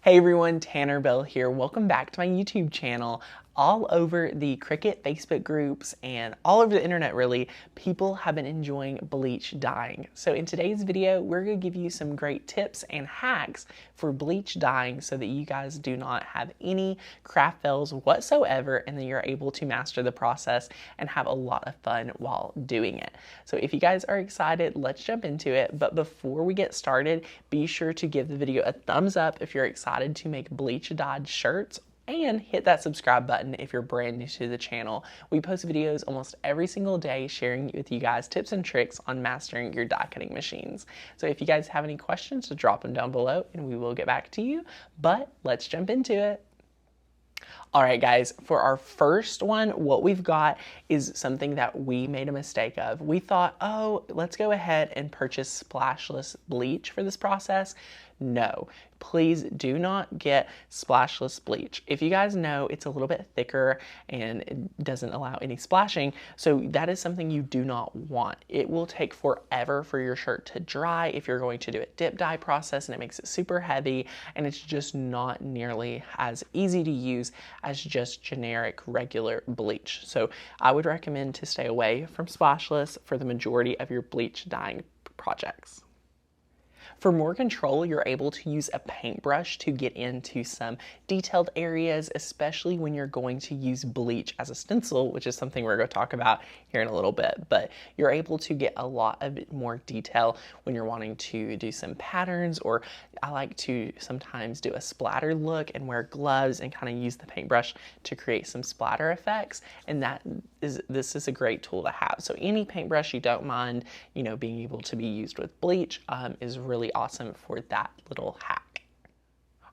Hey everyone, Tanner Bell here. Welcome back to my YouTube channel. All over the Cricut Facebook groups and all over the internet really, people have been enjoying bleach dyeing. So in today's video, we're gonna give you some great tips and hacks for bleach dyeing so that you guys do not have any craft fails whatsoever and then you're able to master the process and have a lot of fun while doing it. So if you guys are excited, let's jump into it. But before we get started, be sure to give the video a thumbs up if you're excited to make bleach dyed shirts, and hit that subscribe button if you're brand new to the channel. We post videos almost every single day sharing with you guys tips and tricks on mastering your die cutting machines. So if you guys have any questions, drop them down below and we will get back to you. But let's jump into it. All right, guys, for our first one, what we've got is something that we made a mistake of. We thought, oh, let's go ahead and purchase Splashless Bleach for this process. No, please do not get Splashless Bleach. If you guys know, it's a little bit thicker and it doesn't allow any splashing, so that is something you do not want. It will take forever for your shirt to dry if you're going to do a dip dye process, and it makes it super heavy, and it's just not nearly as easy to use as just generic regular bleach. So I would recommend to stay away from Splashless for the majority of your bleach dyeing projects. For more control, you're able to use a paintbrush to get into some detailed areas, especially when you're going to use bleach as a stencil, which is something we're going to talk about here in a little bit. But you're able to get a lot of more detail when you're wanting to do some patterns, or I like to sometimes do a splatter look and wear gloves and kind of use the paintbrush to create some splatter effects. And this is a great tool to have. So any paintbrush you don't mind, being able to be used with bleach is really awesome for that little hack.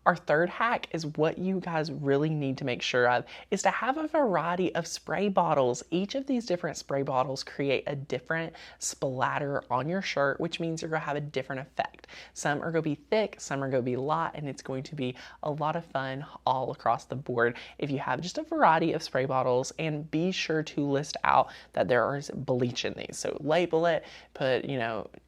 Our third hack is what you guys really need to make sure of is to have a variety of spray bottles. Each of these different spray bottles create a different splatter on your shirt, which means you're gonna have a different effect. Some are gonna be thick, some are gonna be light, and it's going to be a lot of fun all across the board if you have just a variety of spray bottles. And be sure to list out that there is bleach in these. So label it, put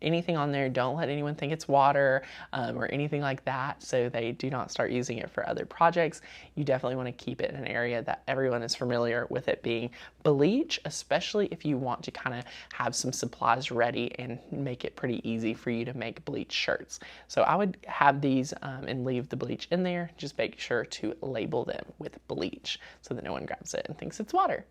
anything on there. Don't let anyone think it's water or anything like that, so they do not start using it for other projects. You definitely want to keep it in an area that everyone is familiar with it being bleach, especially if you want to kind of have some supplies ready and make it pretty easy for you to make bleach shirts. So I would have these and leave the bleach in there. Just make sure to label them with bleach so that no one grabs it and thinks it's water.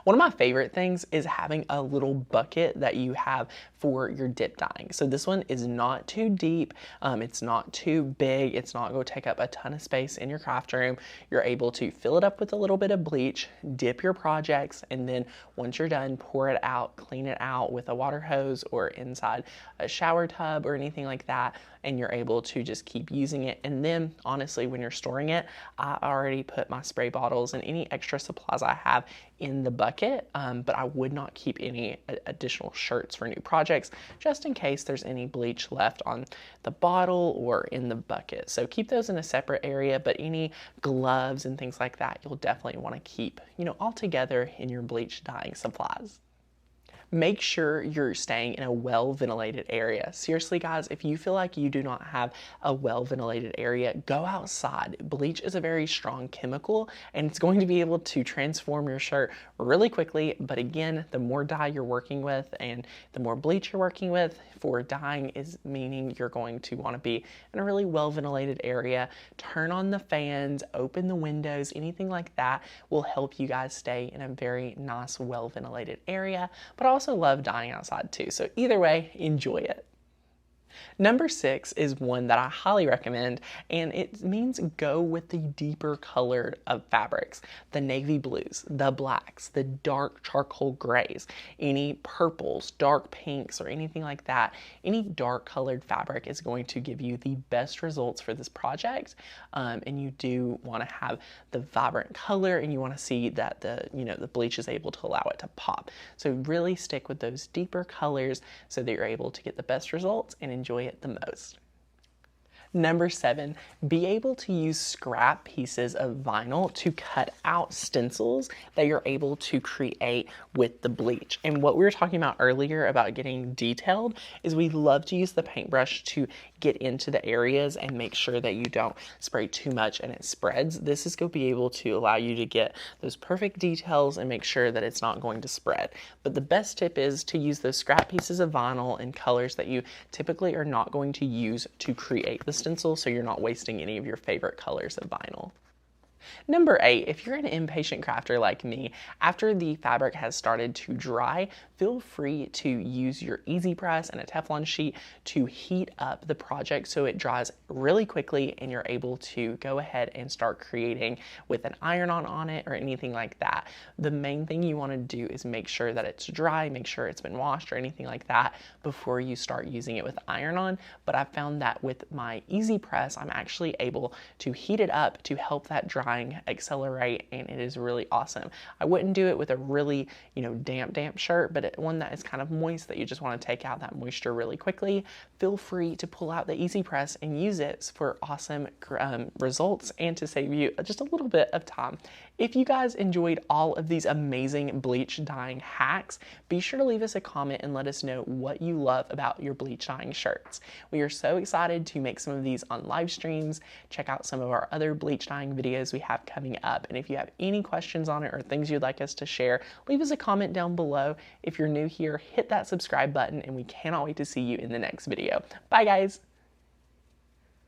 One of my favorite things is having a little bucket that you have for your dip dyeing. So this one is not too deep, it's not too big, it's not going to take up a ton of space in your craft room. You're able to fill it up with a little bit of bleach, dip your projects, and then once you're done, pour it out, clean it out with a water hose or inside a shower tub or anything like that, and you're able to just keep using it. And then honestly, when you're storing it, I already put my spray bottles and any extra supplies I have in the bucket, but I would not keep any additional shirts for new projects just in case there's any bleach left on the bottle or in the bucket. So keep those in a separate area, but any gloves and things like that you'll definitely want to keep all together in your bleach dyeing supplies. Make sure you're staying in a well-ventilated area. Seriously, guys, if you feel like you do not have a well-ventilated area, go outside. Bleach is a very strong chemical, and it's going to be able to transform your shirt really quickly. But again, the more dye you're working with and the more bleach you're working with for dyeing is meaning you're going to want to be in a really well-ventilated area. Turn on the fans, open the windows, anything like that will help you guys stay in a very nice, well-ventilated area, but also love dyeing outside too. So either way, enjoy it. Number 6 is one that I highly recommend, and it means go with the deeper colored of fabrics. The navy blues, the blacks, the dark charcoal grays, any purples, dark pinks, or anything like that. Any dark colored fabric is going to give you the best results for this project, and you do want to have the vibrant color, and you want to see that the bleach is able to allow it to pop. So really stick with those deeper colors so that you're able to get the best results and enjoy it the most. Number 7, be able to use scrap pieces of vinyl to cut out stencils that you're able to create with the bleach. And what we were talking about earlier about getting detailed is we love to use the paintbrush to get into the areas and make sure that you don't spray too much and it spreads. This is going to be able to allow you to get those perfect details and make sure that it's not going to spread. But the best tip is to use those scrap pieces of vinyl in colors that you typically are not going to use to create the stencil, so you're not wasting any of your favorite colors of vinyl. Number 8, if you're an impatient crafter like me, after the fabric has started to dry, feel free to use your easy press and a Teflon sheet to heat up the project so it dries really quickly and you're able to go ahead and start creating with an iron-on on it or anything like that. The main thing you want to do is make sure that it's dry, make sure it's been washed or anything like that before you start using it with iron-on. But I found that with my easy press, I'm actually able to heat it up to help that drying accelerate, and it is really awesome. I wouldn't do it with a really, damp shirt, but one that is kind of moist that you just want to take out that moisture really quickly. Feel free to pull out the easy press and use it for awesome results and to save you just a little bit of time. If you guys enjoyed all of these amazing bleach dyeing hacks, be sure to leave us a comment and let us know what you love about your bleach dyeing shirts. We are so excited to make some of these on live streams. Check out some of our other bleach dyeing videos we have coming up. And if you have any questions on it or things you'd like us to share, leave us a comment down below. If you're new here, hit that subscribe button, and we cannot wait to see you in the next video. Bye guys.